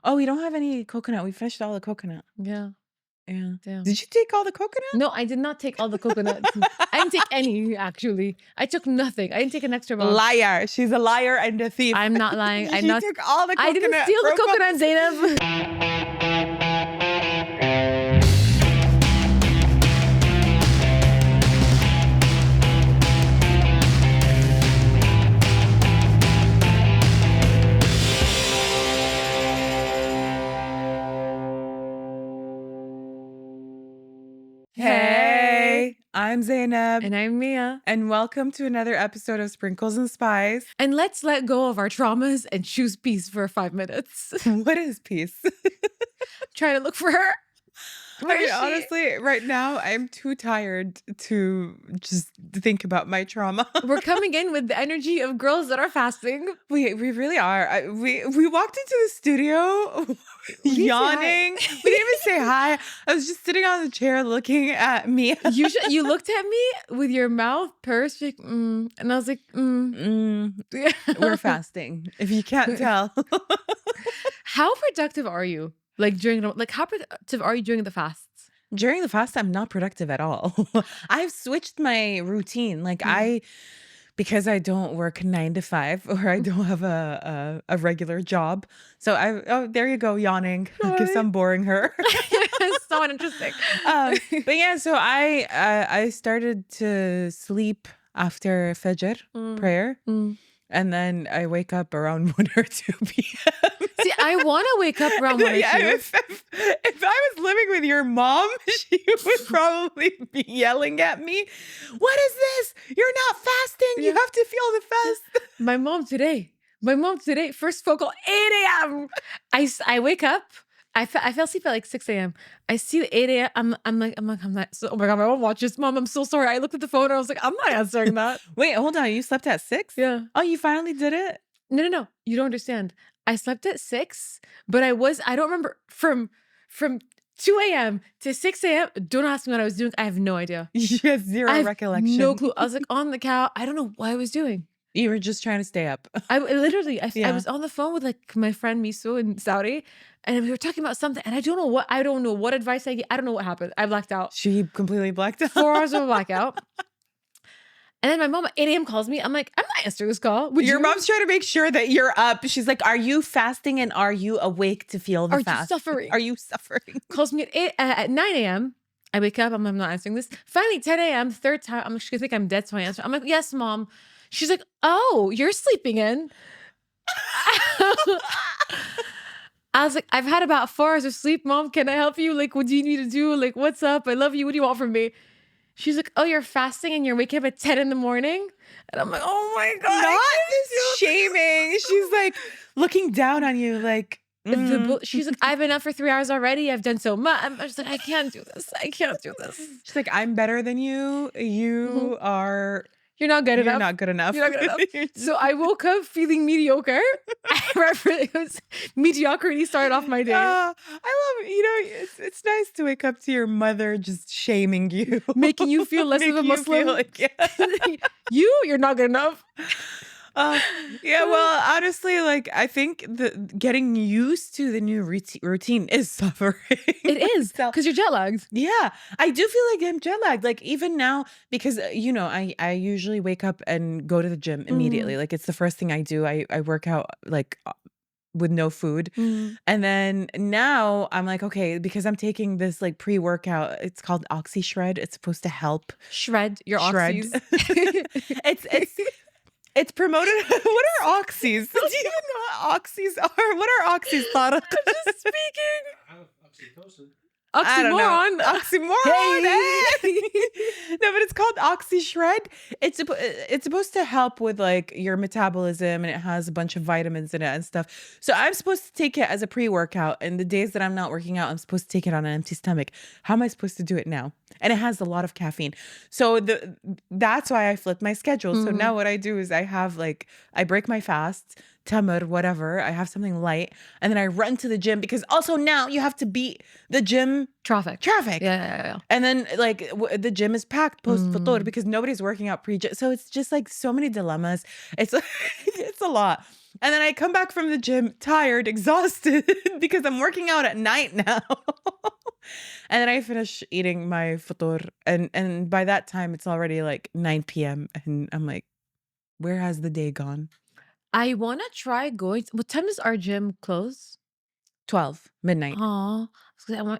Oh, we don't have any coconut. We finished all the coconut. Yeah. Yeah. Damn. Did you take all the coconut? No, I did not take all the coconuts. I didn't take any, actually. I took nothing. I didn't take an extra box. Liar. She's a liar and a thief. I'm not lying. She took all the I coconut. didn't steal the Roma. coconut, Zainab. Hey, I'm Zainab. And I'm Mia. And welcome to another episode of Sprinkles and Spice. And let's let go of our traumas and choose peace for 5 minutes. What is peace? Try to look for her. Where I mean, is she? honestly, right now, I'm too tired to just think about my trauma. We're coming in with the energy of girls that are fasting. We really are. We walked into the studio yawning. We didn't even say hi. I was just sitting on the chair looking at me. You looked at me with your mouth pursed, like, and I was like, We're fasting, if you can't tell. How productive are you? Like how productive are you during the fasts? During the fast, I'm not productive at all. I've switched my routine. Because I don't work 9 to 5 or I don't have a regular job. So there you go, yawning. I guess I'm boring her. It's so uninteresting. But yeah, so I started to sleep after Fajr prayer. And then I wake up around 1 or 2 p.m. See, I want to wake up around 1 or 2. If I was living with your mom, she would probably be yelling at me. What is this? You're not fasting. You have to feel the fast. My mom today, first phone call, 8 a.m. I wake up. I fell asleep at like 6 a.m. I see the 8 a.m. I'm not. So, oh my God, my mom watches. Mom, I'm so sorry. I looked at the phone and I was like, I'm not answering that. Wait, hold on. You slept at 6? Yeah. Oh, you finally did it? No. You don't understand. I slept at 6, but I don't remember from 2 a.m. to 6 a.m. Don't ask me what I was doing. I have no idea. You have zero recollection. No clue. I was like on the couch. I don't know what I was doing. You were just trying to stay up. I was on the phone with like my friend Miso in Saudi, and we were talking about something, and I don't know what advice I get. I don't know what happened. I blacked out. She completely blacked out. 4 hours of a blackout. And then my mom at 8 a.m. calls me. I'm like, I'm not answering this call. Your mom's trying to make sure that you're up. She's like, are you fasting and are you awake to feel the fast? Are you suffering? Calls me at 9 a.m. I wake up. I'm not answering this. Finally, 10 a.m. Third time. I'm just gonna think I'm dead, so I answer. I'm like, yes, Mom. She's like, oh, you're sleeping in. I was like, I've had about 4 hours of sleep, Mom. Can I help you? Like, what do you need to do? Like, what's up? I love you. What do you want from me? She's like, oh, you're fasting and you're waking up at 10 in the morning? And I'm like, oh my God. Not this shaming. She's like looking down on you like. She's like, I've been up for 3 hours already. I've done so much. I'm just like, I can't do this. She's like, I'm better than you. You are. You're not good enough. You're not good enough. You're not good enough. So I woke up feeling mediocre. It was mediocrity started off my day. I love it. It's nice to wake up to your mother just shaming you. Making you feel less of a Muslim. You're not good enough. Yeah, well, honestly, like I think getting used to the new routine is suffering. It is because you're jet lagged. Yeah, I do feel like I'm jet lagged. Like even now, because I usually wake up and go to the gym immediately. Like it's the first thing I do. I work out like with no food. And then now I'm like, okay, because I'm taking this like pre-workout, it's called Oxy Shred. It's supposed to help shred your oxys. It's promoted. What are oxys? Do you even know what oxys are? What are oxys, Tara? I'm just speaking. Oxymoron. Hey. No, but it's called Oxy Shred. It's supposed to help with like your metabolism, and it has a bunch of vitamins in it and stuff. So I'm supposed to take it as a pre-workout, and the days that I'm not working out, I'm supposed to take it on an empty stomach. How am I supposed to do it now? And it has a lot of caffeine. So that's why I flipped my schedule. So now what I do is I break my fast, tamar, whatever. I have something light, and then I run to the gym because also now you have to beat the gym traffic. Yeah. And then like the gym is packed post futur because nobody's working out pre-gym. So it's just like so many dilemmas. It's it's a lot. And then I come back from the gym tired, exhausted because I'm working out at night now. And then I finish eating my futur. And by that time, it's already like 9 p.m. And I'm like, where has the day gone? I wanna try going what time does our gym close? 12 midnight. Aw,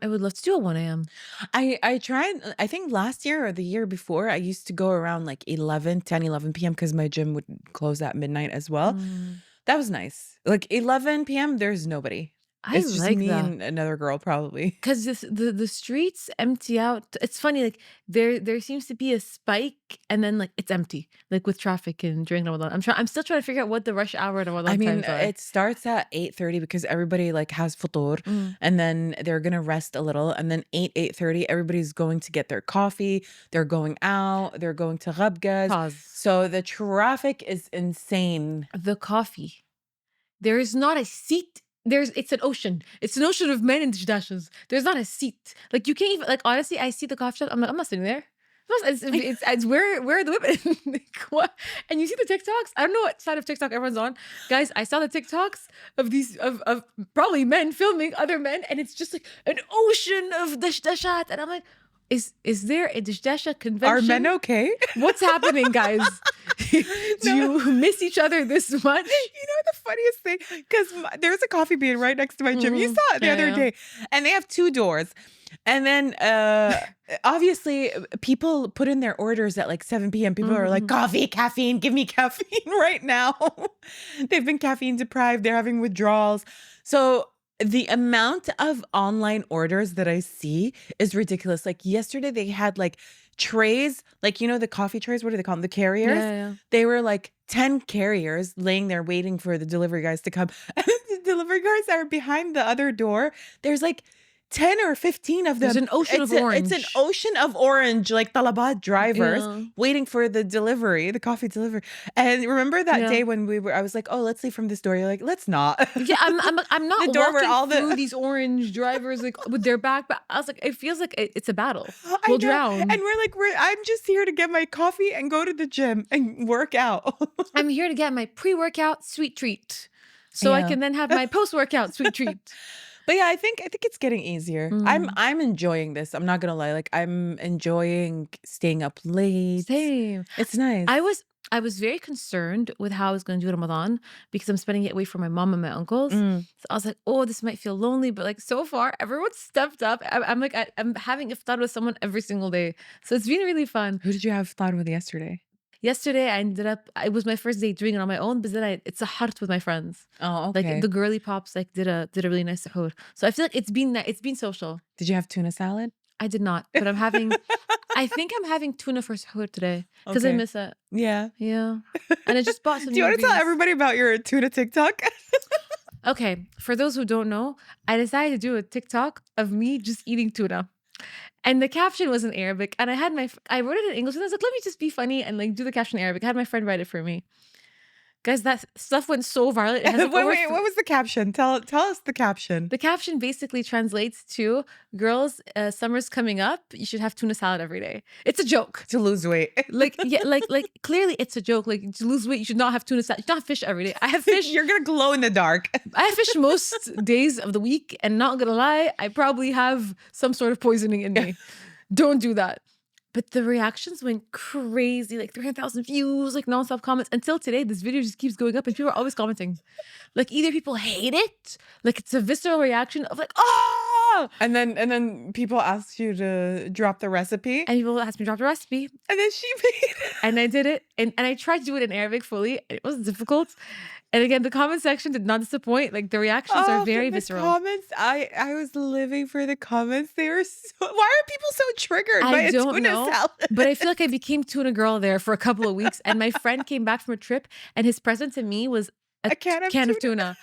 I would love to do a 1 a.m. I tried, I think last year or the year before, I used to go around like 11 p.m. because my gym would close at midnight as well. Mm, That was nice. Like 11 p.m., there's nobody. I It's just like me that. and another girl, probably. 'Cause the streets empty out. It's funny, like, there seems to be a spike and then, like, it's empty, like, with traffic and during Ramadan. I'm still trying to figure out what the rush hour I Ramadan mean, times are. it starts at 8:30 because everybody like has futur, Mm, and then they're gonna rest a little, and then 8:30, everybody's going to get their coffee, they're going out, they're going to Ghabgas. pause. So the traffic is insane. The coffee. There is not a seat. It's an ocean. It's an ocean of men in dashes. There's not a seat. Like you can't even like honestly, I see the coffee shop. I'm like, I'm not sitting there. It's where are the women? Like, what? And you see the TikToks. I don't know what side of TikTok everyone's on. Guys, I saw the TikToks of these of probably men filming other men, and it's just like an ocean of dashat. And I'm like, is there a dasha Are convention? men okay? What's happening, guys? Do No. you miss each other this much? You know the funniest thing? Because there's a coffee bean right next to my gym. You Mhm. saw it the Yeah, other yeah. day. And they have 2 doors. And then obviously people put in their orders at like 7 p.m. People are like, Mhm. coffee, caffeine, give me caffeine right now. They've been caffeine deprived. They're having withdrawals. So the amount of online orders that I see is ridiculous. Like yesterday they had like trays, like you know the coffee trays, what do they call them? The carriers. Yeah, yeah. They were like 10 carriers laying there waiting for the delivery guys to come. And the delivery guys are behind the other door. There's like 10 or 15 of There's them. an ocean of It's an orange. ocean of orange, like talabat drivers Yeah. waiting for the delivery, the coffee delivery. And remember that Yeah. day when I was like, oh, let's leave from this door. You're like, let's not. Yeah, I'm The not door where walking all through the these orange drivers like with their back, but I was like, it feels like it's a battle. I We'll know. And drown. we're like, I'm just here to get my coffee and go to the gym and work out. I'm here to get my pre-workout sweet treat, so I Yeah. can then have my post-workout sweet treat. But yeah, I think it's getting easier. Mm. I'm enjoying this. I'm not gonna lie. Like I'm enjoying staying up late. Same. It's nice. I was very concerned with how I was going to do Ramadan because I'm spending it away from my mom and my uncles. Mm. So I was like, oh, this might feel lonely, but like so far, everyone stepped up. I'm like, I'm having iftar with someone every single day, so it's been really fun. Who did you have fun with yesterday? Yesterday, I ended up. It was my first day doing it on my own, but then it's a heart with my friends. Oh, Like okay. the girly pops, like did a really nice suhoor. So I feel like it's been social. Did you have tuna salad? I did not, but I'm having. I think I'm having tuna for suhoor today because I Okay. miss it. Yeah. Yeah, and I just bought some. Do you new want to tell greens. everybody about your tuna TikTok? Okay, for those who don't know, I decided to do a TikTok of me just eating tuna. And the caption was in Arabic, and I wrote it in English, and I was like, let me just be funny and like do the caption in Arabic. I had my friend write it for me. Guys, that stuff went so viral. It has like Wait, over wait, what was the caption? Tell us the caption. the caption basically translates to girls, summer's coming up. You should have tuna salad every day. It's a joke. To lose weight. Like, yeah, like clearly it's a joke. Like to lose weight, you should not have tuna salad. You should not have fish every day. I have fish. You're gonna glow in the dark. I have fish most days of the week, and not gonna lie, I probably have some sort of poisoning in me. Don't do that. But the reactions went crazy, like 300,000 views, like nonstop comments. Until today, this video just keeps going up, and people are always commenting. Like either people hate it, like it's a visceral reaction of like, oh, And then people ask you to drop the recipe. and people ask me to drop the recipe, And then she made it. and I did it, and I tried to do it in Arabic fully, and it was difficult. And again, the comment section did not disappoint. Like the reactions are very The visceral. comments, I was living for the comments. They were so. Why are people so triggered by I a don't tuna know, salad? but I feel like I became tuna girl there for a couple of weeks. And my friend came back from a trip, and his present to me was A can of can of tuna. tuna.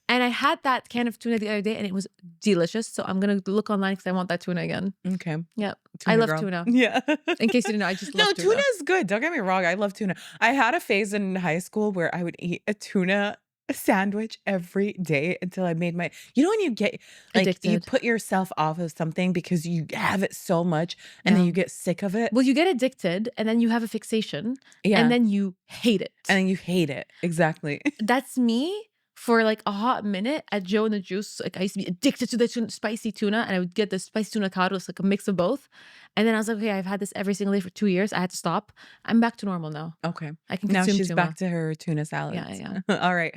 And I had that can of tuna the other day, and it was delicious. So I'm gonna look online because I want that tuna again. Okay, Yep, tuna I love girl. tuna. Yeah. In case you didn't know, I just No, love tuna tuna. is good. Don't get me wrong. I love tuna. I had a phase in high school where I would eat a tuna sandwich every day until I made my. You know when you get like you Addicted. put yourself off of something because you have it so much and then Yeah. you get sick of it. Well, you get addicted, and then you have a fixation, Yeah. and then you hate it. And then you hate it. Exactly. That's me for like a hot minute at Joe and the Juice, like I used to be addicted to the spicy tuna, and I would get the spicy tuna caldo, it's like a mix of both. And then I was like, okay, I've had this every single day for 2 years. I had to stop. I'm back to normal now. Okay. I can Now consume she's tuna. back to her tuna Yeah, salads. yeah. All right.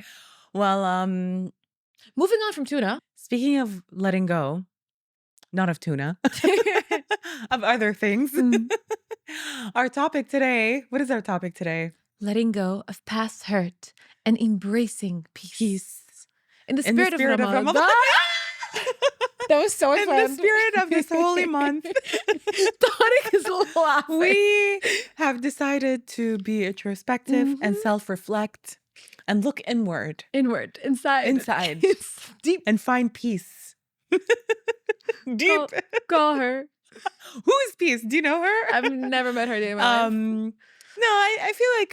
Well, Moving on from tuna. speaking of letting go, not of tuna, of other things. Mm. Our topic today, what is our topic today? Letting go of past hurt and embracing peace. Peace. In the In the spirit, spirit of of Ramadan. Ramadan. That was so In the fun. spirit of this holy month, Tariq is laughing. we have decided to be introspective and Mhm. self-reflect and look inward Inward, inside. Inside. It's deep. and find peace. Deep. Call her. Who is Peace? Do you know her? I've never met her day in my life. No, I feel like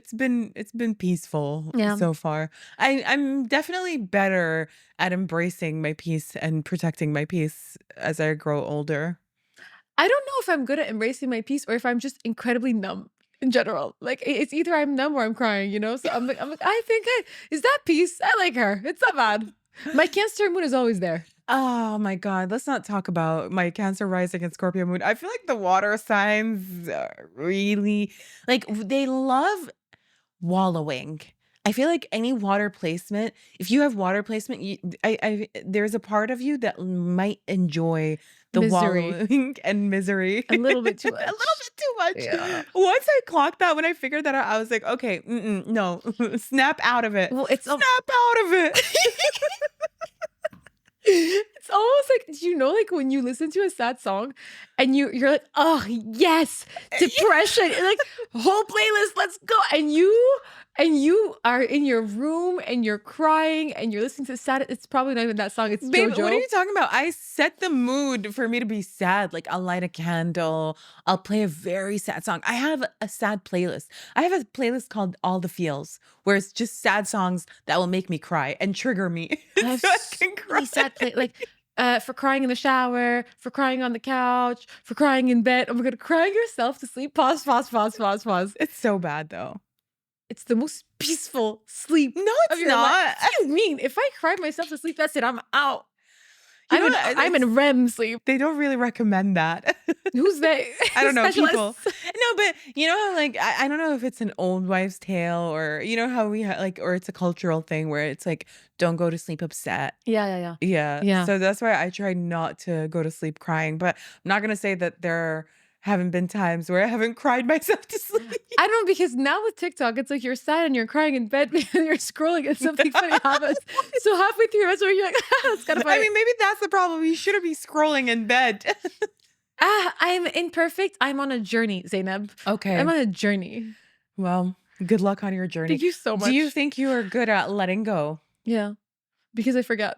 it's been peaceful Yeah. so far. I'm definitely better at embracing my peace and protecting my peace as I grow older. I don't know if I'm good at embracing my peace or if I'm just incredibly numb in general. Like it's either I'm numb or I'm crying, you know? So I'm like, I think is that peace? I like her. It's not bad. My Cancer moon is always there. Oh my God, let's not talk about my Cancer rising and Scorpio moon. I feel like the water signs really they love wallowing. I feel like any water placement, if you have water placement, there's a part of you that might enjoy the Misery. wallowing and misery. A little bit too A much. little bit too much. Yeah. Once I clocked that, when I figured that out, I was like, okay, no, snap out of it. Well, it's Snap out of it. it's almost like, do you know, like when you listen to a sad song and you're like, oh yes, depression, and like whole playlist, let's go. And you are in your room and you're crying and you're listening to sad. It's probably not even that song. It's Babe, JoJo. what are you talking about? I set the mood for me to be sad. Like I'll light a candle. I'll play a very sad song. I have a sad playlist. I have a playlist called All the Feels, where it's just sad songs that will make me cry and trigger me. I have so I so can many sad for crying in the shower, for crying on the couch, for crying in bed. Oh my God, crying yourself to sleep. Pause. It's so bad though. It's the most peaceful sleep. No, of it's your life. not. What do you mean? If I cry myself to sleep, that's it. I'm out. You I'm know, I'm in REM sleep. They don't really recommend that. Who's they? I don't know, people. Specialists? No, but you know how I don't know if it's an old wives' tale or you know how we or it's a cultural thing where it's like don't go to sleep upset. Yeah. Yeah. So that's why I try not to go to sleep crying. But I'm not gonna say that there haven't been times where I haven't cried myself to sleep. I don't know, because now with TikTok, it's like you're sad and you're crying in bed because you're scrolling and something funny happens. So halfway through your story, you're like, that's kind of funny. I mean, maybe that's the problem. You shouldn't be scrolling in bed. I'm imperfect. I'm on a journey, Zainab. Okay. I'm on a journey. Well, good luck on your journey. Thank you so much. Do you think you are good at letting go? Yeah, because I forgot.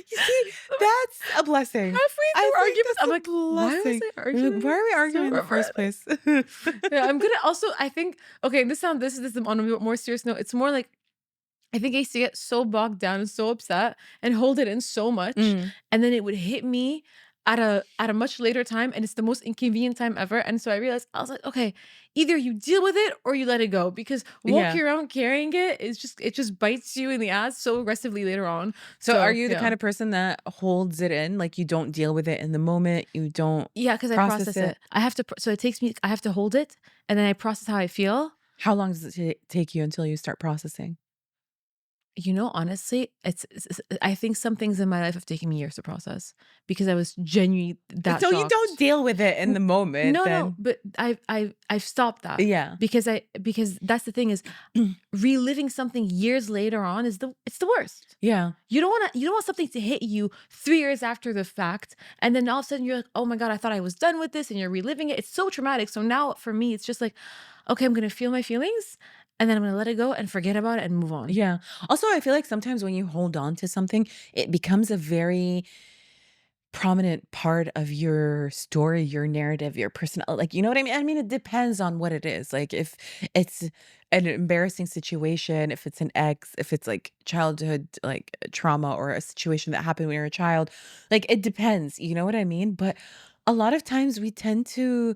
You see, that's a blessing. Halfway I through think arguments, that's I'm a like, why was blessing. I arguing? Why are we arguing in the So first place? Yeah, I'm gonna also. I think okay. This is on a more serious note. It's more like I think I used to get so bogged down and so upset and hold it in so much, Mm. and then it would hit me at a much later time, and it's the most inconvenient time ever. And so I realized I was like, okay, either you deal with it or you let it go, because walking around carrying it just bites you in the ass so aggressively later on. So are you the yeah. kind of person that holds it in? Like you don't deal with it in the moment? You don't Yeah, because I process process it? it. I have to. So it takes me. I have to hold it, and then I process how I feel. How long does it take you until you start processing? You know, honestly, I think some things in my life have taken me years to process because I was genuinely that So you shocked. don't deal with it in the moment No, then? but I've stopped that. Yeah. Because that's the thing is reliving something years later on it's the worst. Yeah. You don't want something to hit you 3 years after the fact, and then all of a sudden you're like, oh my God, I thought I was done with this, and you're reliving it. It's so traumatic. So now for me, it's just like, okay, I'm gonna feel my feelings, and then I'm gonna let it go and forget about it and move on. Yeah. Also, I feel like sometimes when you hold on to something, it becomes a very prominent part of your story, your narrative, your personal, like, you know what I mean? I mean, it depends on what it is. Like if it's an embarrassing situation, if it's an ex, if it's like childhood, like trauma or a situation that happened when you're a child, like it depends, you know what I mean? But a lot of times we tend to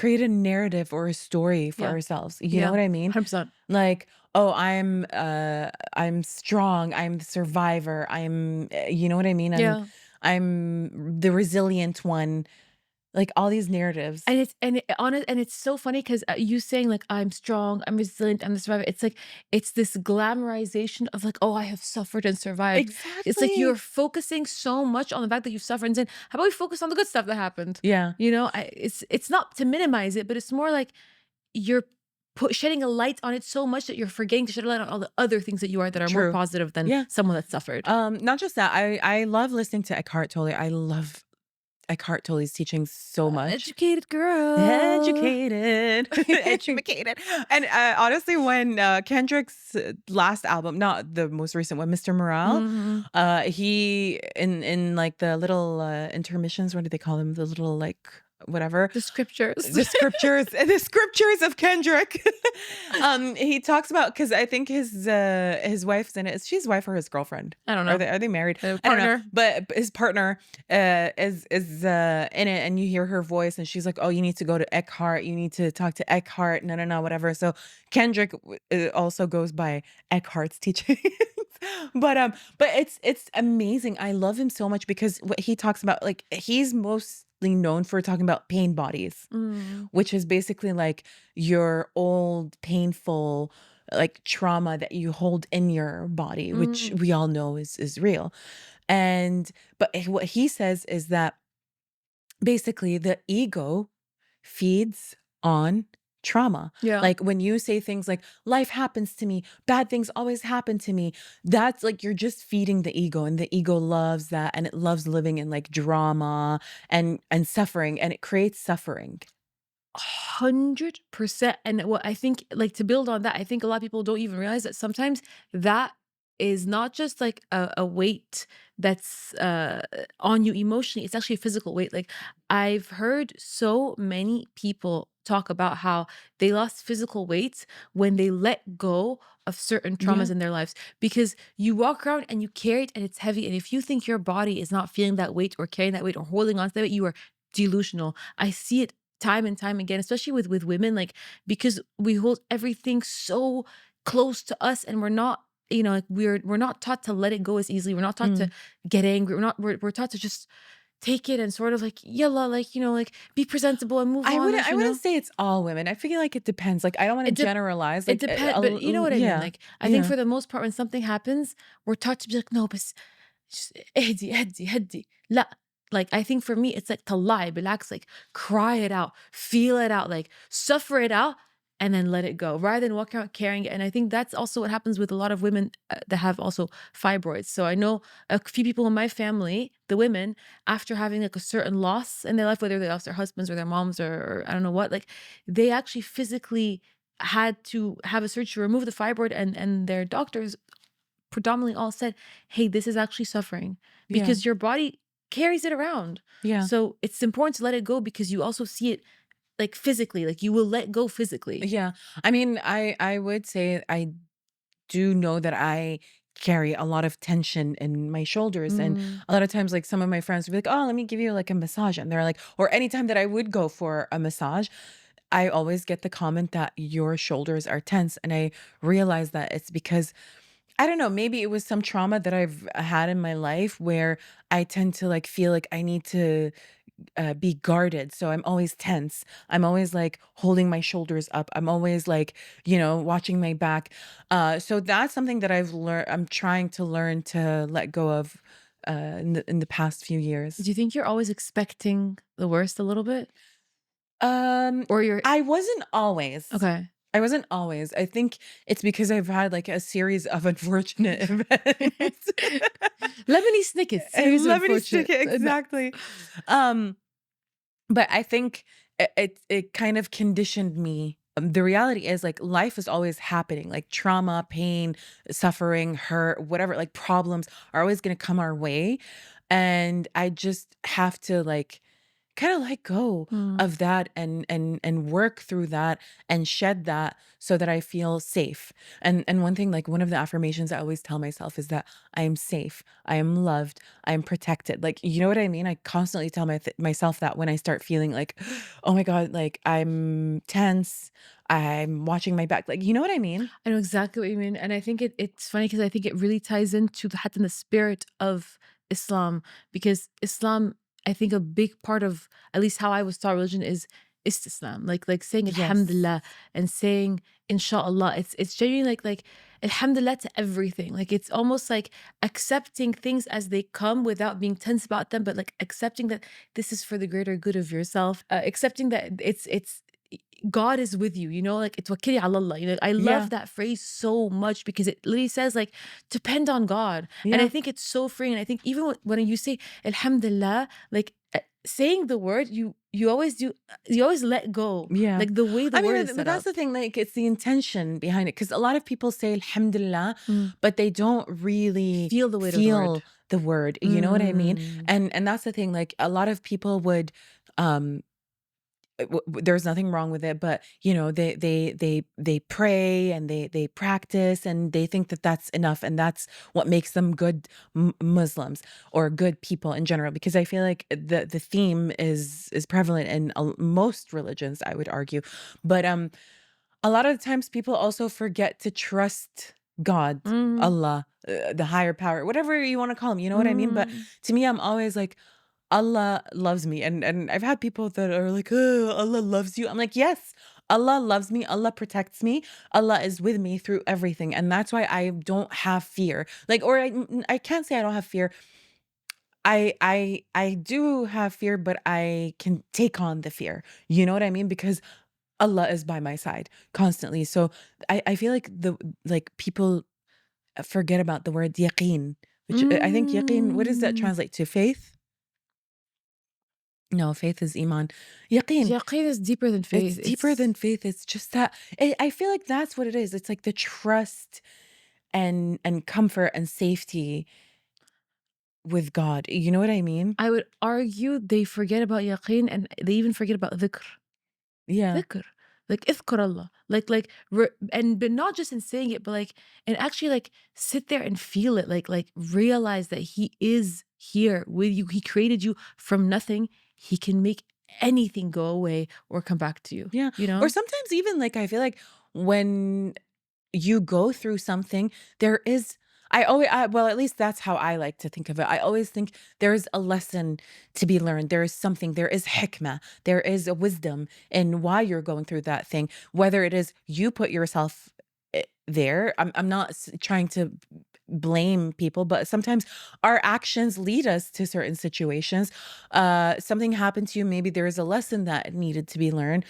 create a narrative or a story for Yeah. ourselves. You know Yeah. what I mean? 100%. Like, oh, I'm strong, I'm the survivor, you know what I mean? Yeah. I'm the resilient one. Like all these narratives. And it's so funny 'cause, you saying like, "I'm strong, I'm resilient, I'm the survivor." It's like it's this glamorization of like, "Oh, I have suffered and survived." It's like you're Exactly. focusing so much on the fact that you've suffered and saying, "How about we focus on the good stuff that happened?" Yeah, You know, it's not to minimize it, but it's more like you're shedding a light on it so much that you're forgetting to shed a light on all the other things that you are that are more true. positive than Yeah. someone that suffered. Not just that, I love listening to Eckhart Tolle. I love Eckhart Tolle's teachings so much. Educated girl. Educated, educated. And honestly, when Kendrick's last album, not the most recent one, Mr. Morale, Mhm. he in like the little intermissions, what do they call them? The little like whatever The scriptures. the scriptures of Kendrick. He talks about because I think his wife's in it. Is she his wife or his girlfriend? I don't Are know. they married? I don't know. Partner. But his partner is in it, and you hear her voice, and she's like, "Oh, you need to go to Eckhart. You need to talk to Eckhart." No, no, no, whatever. So Kendrick also goes by Eckhart's teachings. But it's amazing. I love him so much because what he talks about, like he's mostly known for talking about pain bodies, Mm. which is basically like your old painful like trauma that you hold in your body, which Mm. we all know is real. And but what he says is that basically the ego feeds on trauma. Yeah. Like when you say things like life happens to me, bad things always happen to me, that's like you're just feeding the ego, and the ego loves that, and it loves living in like drama and suffering, and it creates suffering. 100%. And what I think, like to build on that, I think a lot of people don't even realize that sometimes that is not just like a weight that's on you emotionally, it's actually a physical weight. Like I've heard so many people talk about how they lost physical weight when they let go of certain Yeah. traumas in their lives, because you walk around and you carry it and it's heavy, and if you think your body is not feeling that weight or carrying that weight or holding on to that weight, you are delusional. I see it time and time again, especially with women, like because we hold everything so close to us, and we're not, you know, like we're not taught to let it go as easily. We're not taught to Mm. get angry. We're taught to just take it and sort of like yalla, like, you know, like be presentable and move on, like, I you wouldn't know. say it's all women. I feel like it depends. Like I don't want to It dep generalize. it Like depends, but you know what I mean? yeah. Like I think Yeah. for the most part when something happens, we're taught to be like, no, but اهدي اهدي اهدي لا. Like I think for me it's like to lie, relax, like cry it out, feel it out, like suffer it out, and then let it go rather than walk around carrying it. And I think that's also what happens with a lot of women that have also fibroids. So I know a few people in my family, the women, after having like a certain loss in their life, whether they lost their husbands or their moms or I don't know what, like they actually physically had to have a surgery to remove the fibroid, and their doctors predominantly all said, "Hey, this is actually suffering Yeah. because your body carries it around." Yeah. So it's important to let it go because you also see it like physically, like you will let go physically. Yeah. I mean, I would say I do know that I carry a lot of tension in my shoulders. And Mm, a lot of times, like some of my friends would be like, "Oh, let me give you like a massage." And they're like, or anytime that I would go for a massage, I always get the comment that your shoulders are tense. And I realize that it's because I don't know, maybe it was some trauma that I've had in my life where I tend to like feel like I need to be guarded. So I'm always tense. I'm always like holding my shoulders up. I'm always like, watching my back. So that's something that I've learned. I'm trying to learn to let go of in the past few years. do you think you're always expecting the worst a little bit? Um, Or you're I wasn't always. okay. I wasn't always. I think it's because I've had like a series of unfortunate events. Lemony Snicket, And series of lemony unfortunate snicket, events. exactly. Um, But I think it kind of conditioned me. The reality is like life is always happening. Like trauma, pain, suffering, hurt, whatever, like problems are always going to come our way. And I just have to like kind of let go Mm. of that and work through that and shed that so that I feel safe. And one thing, like one of the affirmations I always tell myself is that I am safe, I am loved, I am protected. Like, you know what I mean? I constantly tell myself that when I start feeling like, oh my God, like I'm tense, I'm watching my back. Like, you know what I mean? I know exactly what you mean, and I think it's funny because I think it really ties into the حتى in the spirit of Islam, because Islam, I think a big part of at least how I was taught religion is istislam, like saying Yes. alhamdulillah and saying inshallah. It's genuinely like alhamdulillah to everything. Like it's almost like accepting things as they come without being tense about them, but like accepting that this is for the greater good of yourself. Accepting that it's God is with you, like اتوكلي على الله. I Yeah. love that phrase so much because it literally says like depend on God. And I Yeah. think it's so freeing. And I think even when you say Alhamdulillah, like saying the word, you always do, you always let go, Yeah. like the way the I word mean, is but set that's up. the thing, like it's the intention behind it. Because a lot of people say alhamdulillah, Mm. but they don't really Feel the weight of the word. feel the word. You know what I mean? Mm. And that's the thing, like a lot of people would um there's nothing wrong with it, but they pray and they practice and they think that that's enough and that's what makes them good Muslims or good people in general, because I feel like the theme is prevalent in most religions, I would argue. But a lot of the times people also forget to trust God, Mm. Allah, the higher power, whatever you want to call him, you know what I mean? But Mm. to me, I'm always like, Allah loves me. And I've had people that are like, "Oh, Allah loves you." I'm like, "Yes, Allah loves me. Allah protects me. Allah is with me through everything." And that's why I don't have fear. Like, or I can't say I don't have fear. I do have fear, but I can take on the fear. You know what I mean? Because Allah is by my side constantly. So I feel like people forget about the word yaqeen, which I think yaqeen, what does that Mm. translate to? Faith? No, faith is iman. Yaqeen, Yaqeen is deeper than it's faith. deeper It's than faith. It's just that I feel like that's what it is. It's like the trust and comfort and safety with God. You know what I mean? I would argue they forget about yaqeen and they even forget about dhikr. Yeah. Dhikr. Like اذكر Allah. And but not just in saying it, but like and actually like sit there and feel it. Like realize that he is here with you. He created you from nothing. He can make anything go away or come back to you. Yeah. You Or know? sometimes even like I feel like when you go through something, there is well, at least that's how I like to think of it. I always think there is a lesson to be learned. There is something, there is hikmah, there is a wisdom in why you're going through that thing. Whether it is you put yourself there. I'm not trying to blame people, but sometimes our actions lead us to certain situations. Something happened to you, maybe there is a lesson that needed to be learned.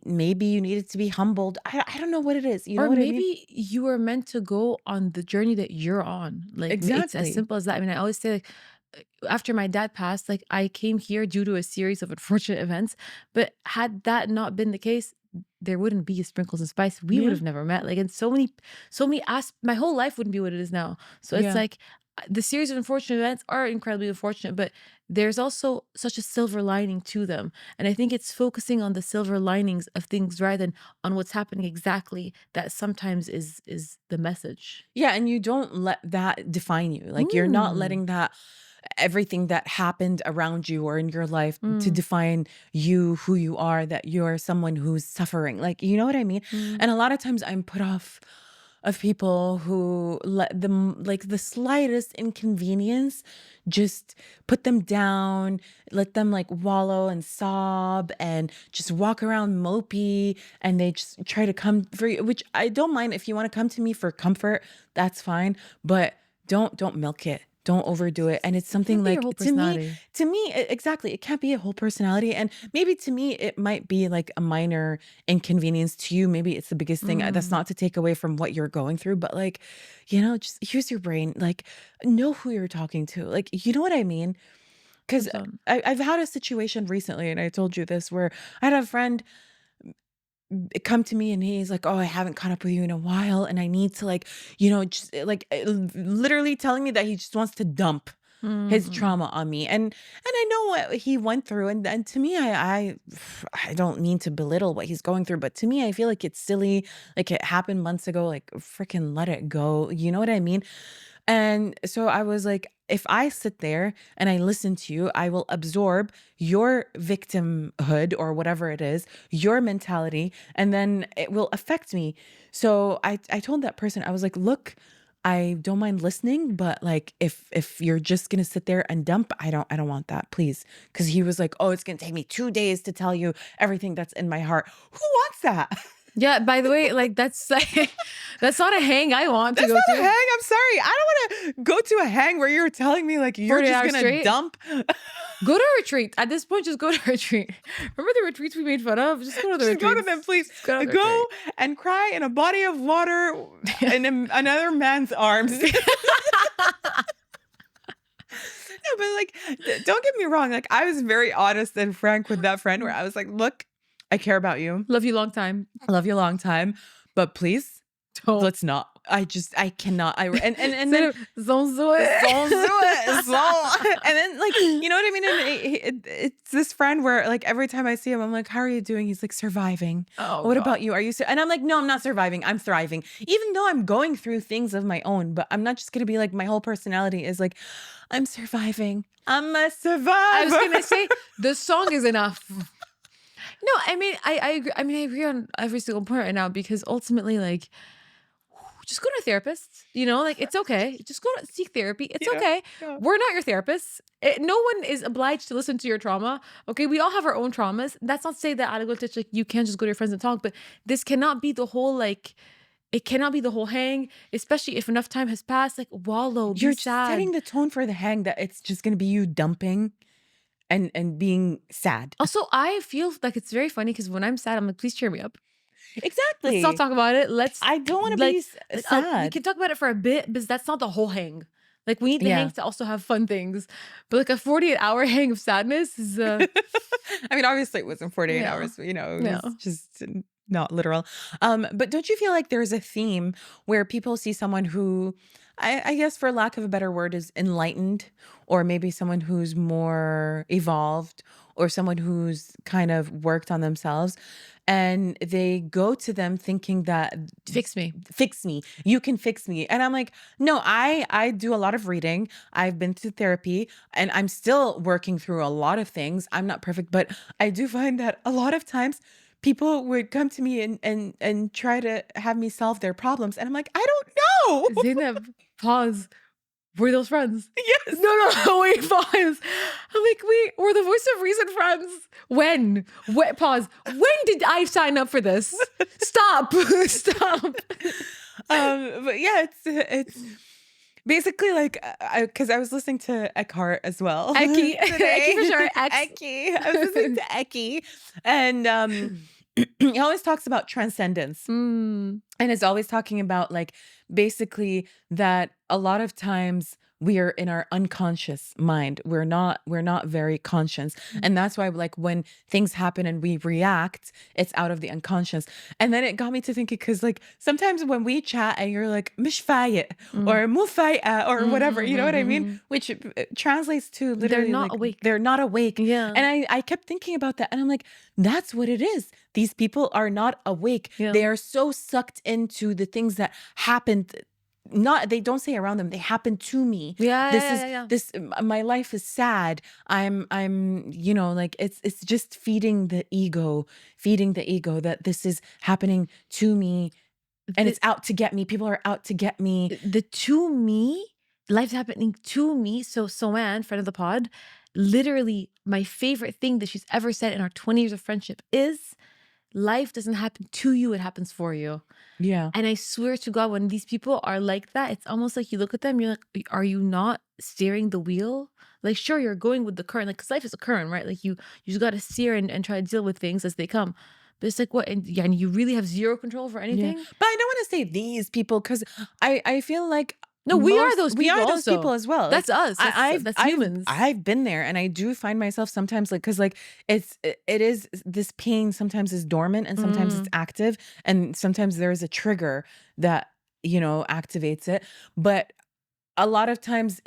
Maybe you needed to be humbled. I don't know what it is. You know Or what I mean? maybe you were meant to go on the journey that you're on. Like it's as Exactly. simple as that. I mean, I always say like after my dad passed, like I came here due to a series of unfortunate events. But had that not been the case, there wouldn't be sprinkles and spice. We would Yeah. have never met. Like, and so many my whole life wouldn't be what it is now. So it's Yeah. like the series of unfortunate events are incredibly unfortunate, but there's also such a silver lining to them. And I think it's focusing on the silver linings of things rather than on what's happening exactly that sometimes is the message. Yeah, and you don't let that define you. Like you're not Mm. letting that everything that happened around you or in your life to Mm. define you, who you are, that you're someone who's suffering. Like, you know what I mean? Mm. And a lot of times I'm put off of people who let them, like the slightest inconvenience, just put them down, let them like wallow and sob and just walk around mopey, and they just try to come for you, which I don't mind. If you want to come to me for comfort, that's fine, but don't milk it. Don't overdo it. And it's It something can't be your like whole to me, personality. exactly, it can't be a whole personality. And maybe to me, it might be like a minor inconvenience. To you, maybe it's the biggest thing. That's Mm. not to take away from what you're going through, but like, just use your brain. Like, know who you're talking to. Like, you know what I mean? Because Sultan. I've had a situation recently, and I told you this, where I had a friend come to me and he's like, "Oh, I haven't caught up with you in a while, and I need to like, just like literally telling me that he just wants to dump." his Mm. trauma on me. And I know what he went through. And to me, I don't mean to belittle what he's going through, but to me, I feel like it's silly. Like it happened months ago. Like freaking let it go. You know what I mean? And so I was like, if I sit there and I listen to you, I will absorb your victimhood or whatever it is, your mentality, and then it will affect me. So I told that person, I was like, look, I don't mind listening, but like if you're just gonna sit there and dump, I don't want that, please. Cause he was like, oh, it's gonna take me 2 days to tell you everything that's in my heart. Who wants that? Yeah, by the way, like that's like that's not a hang I want to That's go not a to. hang. I'm sorry. I don't want to go to a hang where you're telling me like you're 40 just hours gonna straight. dump. Go to a retreat. At this point, just go to a retreat. Remember the retreats we made fun of? Just go to the Just go to retreats. them, please. Just go to the Go retreat. and cry in a body of water in another man's arms. No, but like, don't get me wrong. Like, I was very honest and frank with that friend where I was like, look, I care about you. Love you long time. I love you a long time, but please, Don't. let's not. I cannot. And then Don't do it. Don't do it. And then like, you know what I mean? And it's this friend where like every time I see him, I'm like, how are you doing? He's like, surviving. Oh What God. about you? Are you? And I'm like, no, I'm not surviving. I'm thriving. Even though I'm going through things of my own, but I'm not just gonna be like, my whole personality is like, I'm surviving. I'm a survivor. I was gonna say the song is enough. No, I mean I agree. I mean I agree on every single point right now because ultimately like just go to a therapist. You know, like it's okay. Just go to seek therapy. It's Yeah, okay. yeah. We're not your therapists. No one is obliged to listen to your trauma. Okay, we all have our own traumas. That's not to say that out of go like you can't just go to your friends and talk, but this cannot be the whole like. It cannot be the whole hang, especially if enough time has passed. Like wallow, be You're just sad. setting the tone for the hang that it's just gonna be you dumping and being sad. Also, I feel like it's very funny because when I'm sad, I'm like, please cheer me up. Exactly. Let's not talk about it. I don't want to like, be we sad. can talk about it for a bit, but that's not the whole hang. Like we need the Yeah. hangs to also have fun things. But like a 48-hour hang of sadness is I mean, obviously it wasn't 48 Yeah. hours, you know, it Yeah. was just not literal. But don't you feel like there's a theme where people see someone who I guess for lack of a better word is enlightened, or maybe someone who's more evolved, or someone who's kind of worked on themselves, and they go to them thinking that fix me. fix me, you can fix me. And I'm like, no, I do a lot of reading, I've been to therapy, and I'm still working through a lot of things. I'm not perfect, but I do find that a lot of times people would come to me and try to have me solve their problems, and I'm like, I don't know. Zainab, pause. Were those friends? Yes. No, wait, pause. I'm like, wait, we're the voice of reason friends. When? What? Pause. When did I sign up for this? Stop. Stop. But yeah, it's basically like because I was listening to Eckhart as well. Eckie. today. Eckie for sure. Eckie. I was listening to Eckie, and he always talks about transcendence. Mm. And it's always talking about like basically that a lot of times we are in our unconscious mind. We're not very conscious. And that's why like when things happen and we react, it's out of the unconscious. And then it got me to thinking because like sometimes when we chat and you're like مش فايق or مو فايقة or whatever, you know what I mean? Which translates to literally not like, awake. They're not awake. Yeah. And I kept thinking about that and I'm like, that's what it is. These people are not awake. Yeah. They are so sucked into the things that happened. Not they don't say around them, they happen to me. Yeah, This yeah, is yeah, yeah. this my life is sad. I'm you know like it's just feeding the ego that this is happening to me and it's out to get me. People are out to get me. The to me, life's happening to me. So Soanne, friend of the pod, literally my favorite thing that she's ever said in our 20 years of friendship is life doesn't happen to you, it happens for you. Yeah. And I swear to God, when these people are like that, it's almost like you look at them, you're like, are you not steering the wheel? Like, sure, you're going with the current, like, because life is a current, right? Like, you just got to steer and try to deal with things as they come. But it's like, what? And you really have zero control over Yeah. anything? But I don't want to say these people because I feel like No, we are those we people are those also. people as well. That's us. That's humans. I've been there, and I do find myself sometimes like because like it is this pain sometimes is dormant and sometimes it's active, and sometimes there is a trigger that you know activates it. But a lot of times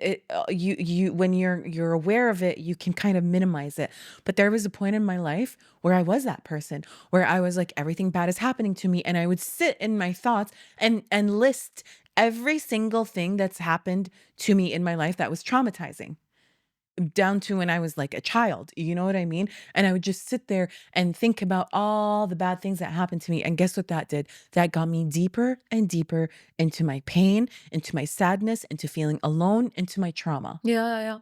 you when you're aware of it, you can kind of minimize it. But there was a point in my life where I was that person, where I was like, everything bad is happening to me, and I would sit in my thoughts and list every single thing that's happened to me in my life that was traumatizing, down to when I was like a child, you know what I mean? And I would just sit there and think about all the bad things that happened to me. And guess what that did? That got me deeper and deeper into my pain, into my sadness, into feeling alone, into my trauma. Yeah, yeah, yeah.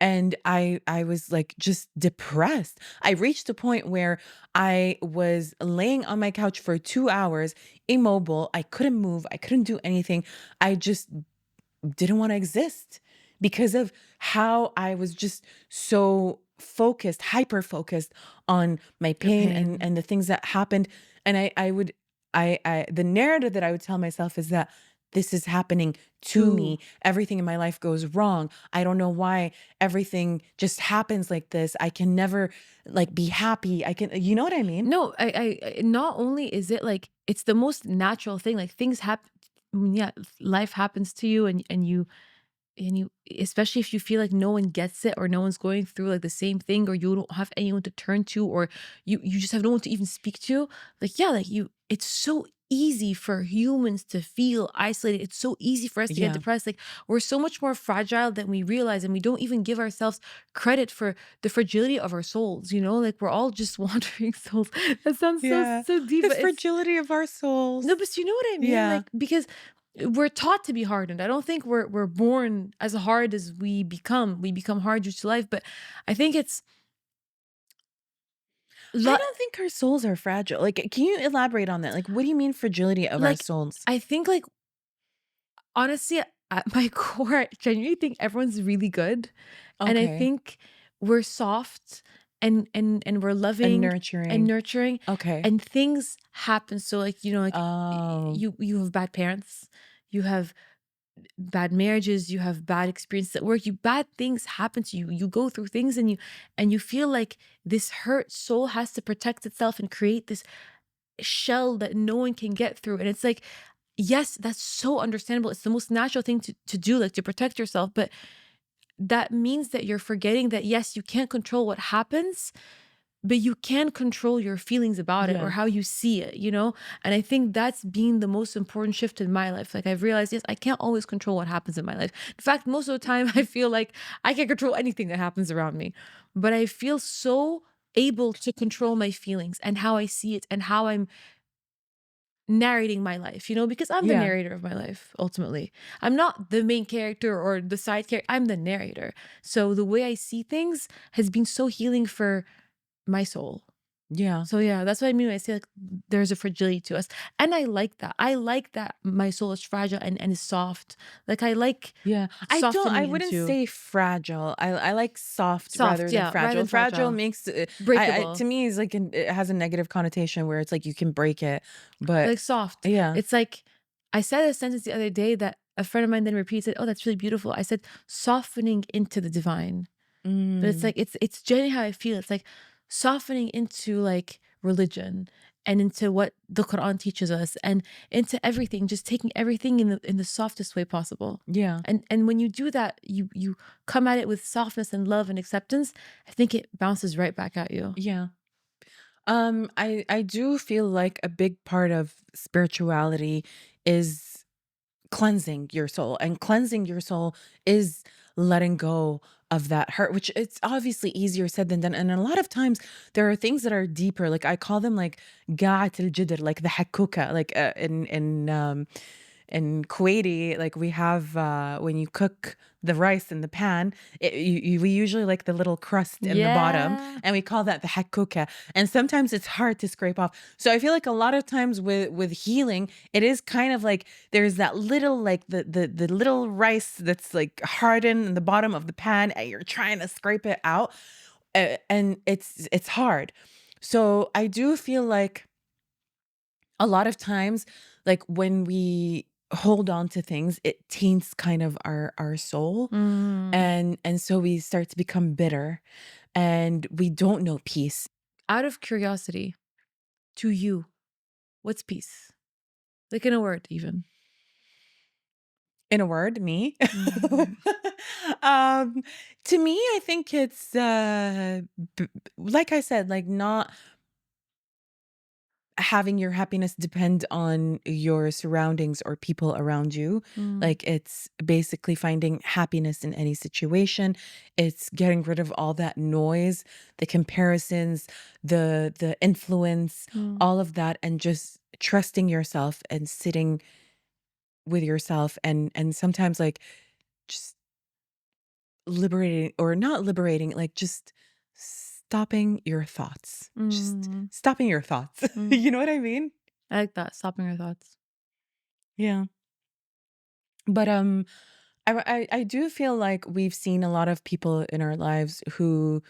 And I was like just depressed. I reached a point where I was laying on my couch for 2 hours, immobile. I couldn't move. I couldn't do anything. I just didn't want to exist because of how I was just so focused, hyper focused on my Your pain pain. and the things that happened. And I would I the narrative that I would tell myself is that this is happening to Too. me. Everything in my life goes wrong. I don't know why everything just happens like this. I can never like be happy. I can, you know what I mean? No, not only is it like it's the most natural thing, like things happen. Yeah, life happens to you, and you especially if you feel like no one gets it or no one's going through like the same thing, or you don't have anyone to turn to, or you just have no one to even speak to. Like, yeah, like you it's so easy for humans to feel isolated. It's so easy for us to get Yeah. depressed. Like, we're so much more fragile than we realize, and we don't even give ourselves credit for the fragility of our souls, you know? Like, we're all just wandering souls. That sounds so Yeah. so deep, The but it's fragility of our no, souls. but you know what I mean? Yeah. Like, because we're taught to be hardened. I don't think we're born as hard as we become. We become hard due to life, but I think it's I lo- don't think our souls are fragile. Like, can you elaborate on that? Like, what do you mean fragility of our like souls? I think like honestly at my core, I genuinely think everyone's really good, and I Okay. think we're soft and we're And loving and nurturing. nurturing, Okay. and things happen. So like like Oh, you have bad parents, you have bad marriages, you have bad experiences at work, you bad things happen to you. You go through things, and you feel like this hurt soul has to protect itself and create this shell that no one can get through. And it's like, yes, that's so understandable. It's the most natural thing to do, like to protect yourself. But that means that you're forgetting that yes, you can't control what happens, but you can control your feelings about it or yeah. how you see it, you know? And I think that's been the most important shift in my life. Like, I've realized, yes, I can't always control what happens in my life. In fact, most of the time, I feel like I can't control anything that happens around me. But I feel so able to control my feelings and how I see it and how I'm narrating my life, because I'm the Yeah. narrator of my life ultimately. I'm not the main character or the side character. I'm the narrator. So the way I see things has been so healing for my soul. Yeah. So yeah, that's what I mean when I say like there's a fragility to us. And I like that. I like that my soul is fragile and is soft. Like, I like Yeah. I softening wouldn't into say fragile. I like soft rather soft, than yeah, rather fragile. than Fragile fragile. makes to Breakable. me is like it has a negative connotation where it's like you can break it. But Like soft. yeah. It's like I said a sentence the other day that a friend of mine then repeated, "Oh, that's really beautiful." I said softening into the divine. But it's Mm, like it's generally how I feel. It's like softening into like religion and into what the Quran teaches us and into everything, just taking everything in the softest way possible. yeah. And when you do that, you come at it with softness and love and acceptance. I think it bounces right back at you. Yeah. I do feel like a big part of spirituality is cleansing your soul, and cleansing your soul is letting go of that hurt, which it's obviously easier said than done. And a lot of times there are things that are deeper, like I call them like قاعة الجدر, like the hakuka, like in Kuwaiti, like we have when you cook the rice in the pan, we usually like the little crust in the bottom, Yeah. and we call that the hakuka. And sometimes it's hard to scrape off. So I feel like a lot of times with healing, it is kind of like there's that little like the little rice that's like hardened in the bottom of the pan, and you're trying to scrape it out, and it's hard. So I do feel like a lot of times, like when we hold on to things, it taints kind of our soul, Mm. and so we start to become bitter, and we don't know peace. Out of curiosity, to you, what's peace? Like, in a word, even. In a word, me. Mhm. um, to me, I think it's like I said, like not having your happiness depend on your surroundings or people around you. Mm, Like it's basically finding happiness in any situation. It's getting rid of all that noise, the comparisons, the influence, mm, all of that, and just trusting yourself and sitting with yourself and sometimes like just liberating or not liberating, like just stopping your thoughts. Just mm, stopping your thoughts. mm. You know what I mean? I like that, stopping your thoughts. Yeah. But I do feel like we've seen a lot of people in our lives who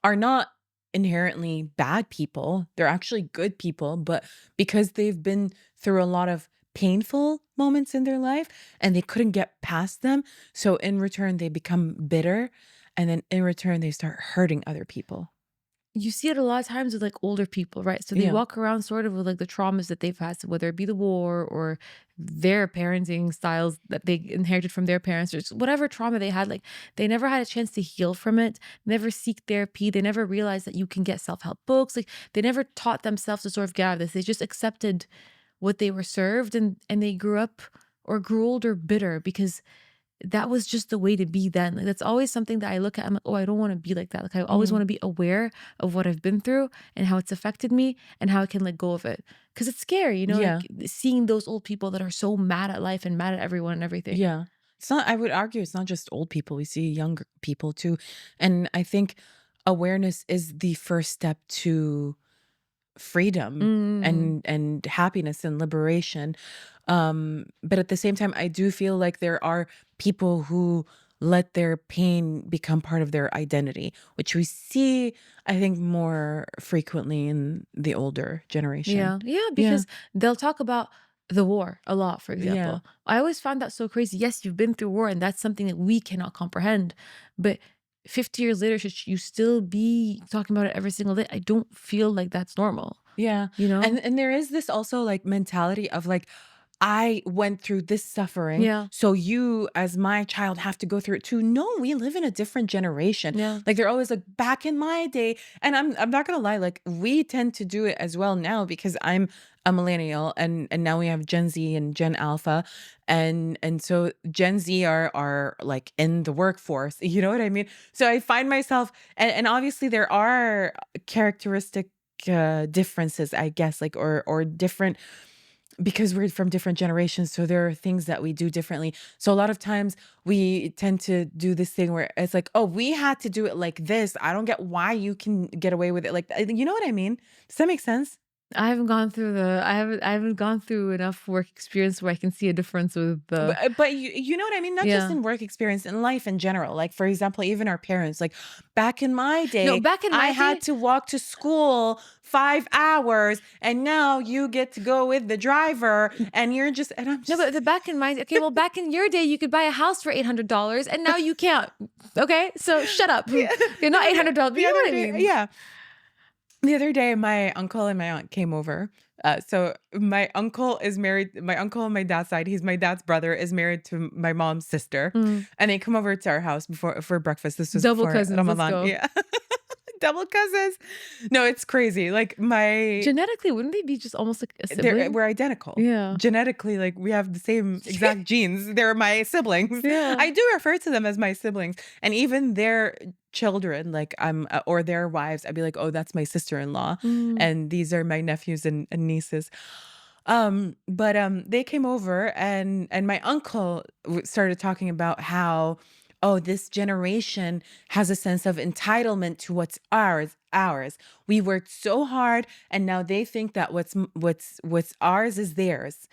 are not inherently bad people. They're actually good people, but because they've been through a lot of painful moments in their life and they couldn't get past them, so in return they become bitter and then in return they start hurting other people. You see it a lot of times with, like, older people, right? So they Yeah. walk around sort of with, like, the traumas that they've had, so whether it be the war or their parenting styles that they inherited from their parents or just whatever trauma they had, like, they never had a chance to heal from it, never seek therapy, they never realized that you can get self-help books, like, they never taught themselves to sort of get out of this, they just accepted what they were served and they grew up or grew older bitter because that was just the way to be then. Like, that's always something that I look at. I'm like, oh, I don't want to be like that. Like, I always Mhm. want to be aware of what I've been through and how it's affected me and how I can let go of it. Cause it's scary, Yeah. like seeing those old people that are so mad at life and mad at everyone and everything. Yeah. It's not I would argue it's not just old people. We see younger people too. And I think awareness is the first step to freedom Mm. and happiness and liberation. But at the same time, I do feel like there are people who let their pain become part of their identity, which we see, I think, more frequently in the older generation. Yeah. Yeah. Yeah. Because they'll talk about the war a lot, for Yeah. example. I always found that so crazy. Yes, you've been through war and that's something that we cannot comprehend. But 50 years later, should you still be talking about it every single day? I don't feel like that's normal, Yeah. you know? And there is this also like mentality of like I went through this suffering, Yeah. so you as my child have to go through it too. No, we live in a different generation. Yeah. Like they're always like back in my day, and I'm not gonna lie, like we tend to do it as well now because I'm a millennial and now we have Gen Z and Gen Alpha and so Gen Z are like in the workforce. You know what I mean? So I find myself and obviously there are characteristic differences, I guess, like or different because we're from different generations, so there are things that we do differently. So a lot of times we tend to do this thing where it's like, "Oh, we had to do it like this. I don't get why you can get away with it like that." You know what I mean? Does that make sense? I haven't gone through enough work experience where I can see a difference with the But you know what I mean? Not just yeah. in work experience, in life in general. Like, for example, even our parents, like, back in my No, day, back in I my had day to walk to school 5 hours, and now you get to go with the driver, and you're just and I'm no, just but the back in my okay, well, back in your day, you could buy a house for $800 and now you can't. Okay? So shut up. yeah, Okay, not $800, but the you know other what I day mean. yeah. The other day, my uncle and my aunt came over. So my uncle on my dad's side, he's my dad's brother, is married to my mom's sister. Mm. And they come over to our house before for breakfast. This was Double before cousins, let's Ramadan. go. Yeah. Double cousins. No, it's crazy. Like my Genetically, wouldn't they be just almost like a they're sibling? we're identical. Yeah. Genetically, like we have the same exact genes. They're my siblings. Yeah. I do refer to them as my siblings, and even their children, like or their wives, I'd be like, "Oh, that's my sister-in-law, Mm. and these are my nephews and nieces." But they came over, and my uncle started talking about how, oh, this generation has a sense of entitlement to what's ours. We worked so hard, and now they think that what's ours is theirs.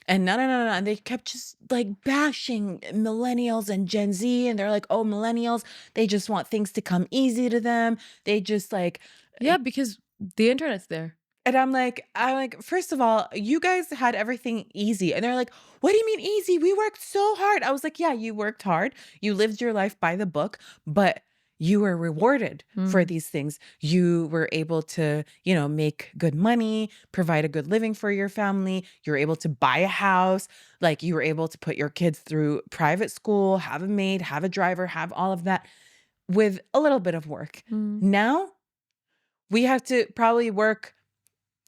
And no, no, no, no. And they kept just like bashing millennials and Gen Z. And they're like, oh, millennials, they just want things to come easy to them. They just like, Yeah, because the internet's there. and I'm like, first of all, you guys had everything easy. And they're like, what do you mean easy? We worked so hard. I was like, yeah, you worked hard. You lived your life by the book, but you were rewarded for Mm. these things. You were able to, make good money, provide a good living for your family. You were able to buy a house. Like you were able to put your kids through private school, have a maid, have a driver, have all of that with a little bit of work. Mm. Now we have to probably work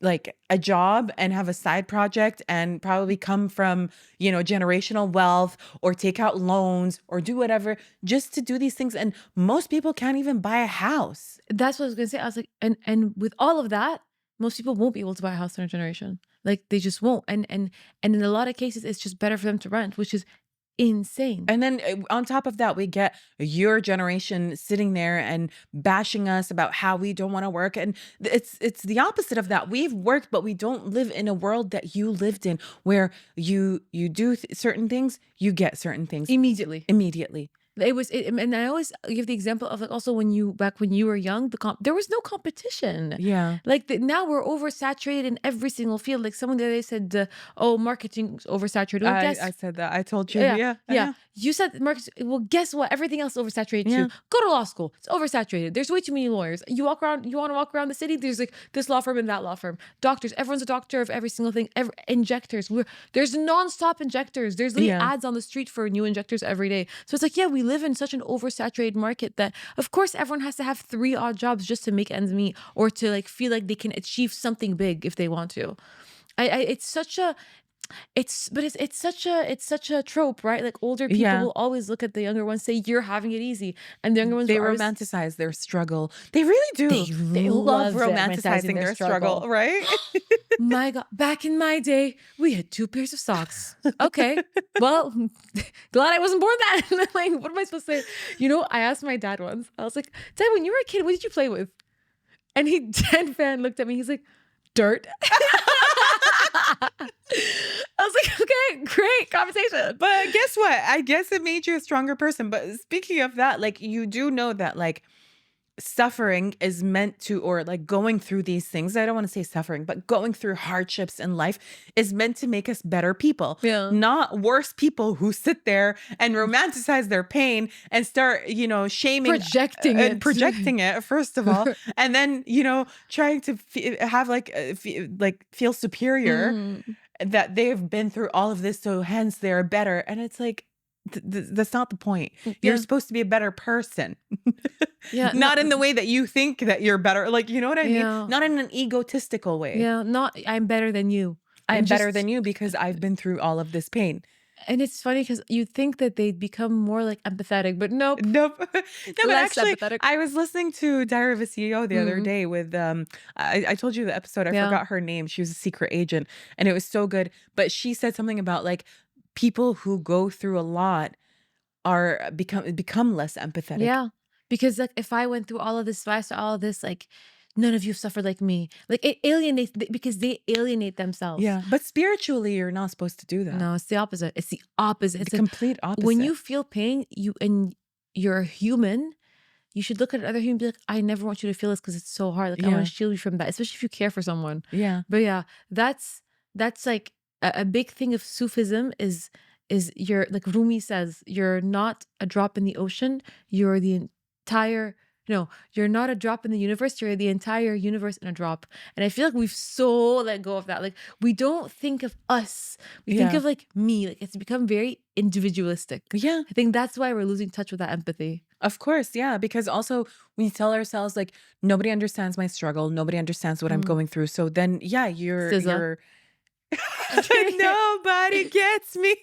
like a job and have a side project and probably come from, generational wealth or take out loans or do whatever just to do these things. And most people can't even buy a house. That's what I was gonna say. I was like, and with all of that, most people won't be able to buy a house in our generation. Like they just won't. And in a lot of cases, it's just better for them to rent, which is insane. And then on top of that, we get your generation sitting there and bashing us about how we don't want to work. And it's the opposite of that. We've worked, but we don't live in a world that you lived in where you do certain things, you get certain things Immediately. immediately. And I always give the example of like also back when you were young, there was no competition. Yeah. Like now we're oversaturated in every single field. Like someone the other day said, "Oh, marketing's oversaturated." Well, I said that. I told you. yeah, Yeah. yeah. You said marketing. Well, guess what? Everything else is oversaturated Yeah. too. Go to law school. It's oversaturated. There's way too many lawyers. You walk around. You want to walk around the city. There's like this law firm and that law firm. Doctors. Everyone's a doctor of every single thing. Injectors. There's nonstop injectors. There's literally Yeah. ads on the street for new injectors every day. So it's like, yeah, we live in such an oversaturated market that of course everyone has to have 3 odd jobs just to make ends meet or to like feel like they can achieve something big if they want to. It's such a it's such a trope, right? Like older people Yeah. will always look at the younger ones, say you're having it easy, and the younger ones They will always, romanticize their struggle. They really do. they love love romanticizing their struggle, right? my God, back in my day, we had 2 pairs of socks. Okay, well, glad I wasn't born then. Like, what am I supposed to say? I asked my dad once. I was like, Dad, when you were a kid, what did you play with? And he dead fan looked at me. He's like, dirt. I was like, okay, great conversation. But guess what? I guess it made you a stronger person. But speaking of that, like you do know that like suffering is meant to, or like going through these things, I don't want to say suffering, but going through hardships in life is meant to make us better people, Yeah. not worse people who sit there and romanticize their pain and start, shaming Projecting it. first of all, and then, trying to have like, feel superior Mm. that they've been through all of this. So hence they're better. And it's like, that's not the point. You're Yeah. supposed to be a better person. Yeah, Not in the way that you think that you're better. Like, you know what I Yeah. mean? Not in an egotistical way. Yeah, not I'm better than you. I'm And better just- than you because I've been through all of this pain. And it's funny because you think that they'd become more like empathetic, but nope. Nope. No, but Less actually, empathetic. I was listening to Diary of a CEO the other Mhm. day with I told you the episode, I Yeah. forgot her name. She was a secret agent and it was so good. But she said something about like people who go through a lot are become less empathetic. Yeah. Because like if I went through all of this, if I saw all of this, like none of you suffered like me. Like it alienates because they alienate themselves. Yeah. But spiritually, you're not supposed to do that. No, it's the opposite. It's the opposite. It's the like complete opposite. when you feel pain, you're a human, you should look at another human and be like, I never want you to feel this because it's so hard. Like I Yeah. want to shield you from that, especially if you care for someone. Yeah. But yeah, that's like a big thing of Sufism is you're like Rumi says, you're not a drop in the ocean, you're the entire no, you're not a drop in the universe, you're the entire universe in a drop. And I feel like we've so let go of that. Like we don't think of us. We think Yeah. of like me. Like it's become very individualistic. Yeah. I think that's why we're losing touch with that empathy. Of course, yeah, because also we tell ourselves like nobody understands my struggle, nobody understands what I'm Mm. going through. So then, yeah, SZA. you're nobody gets me.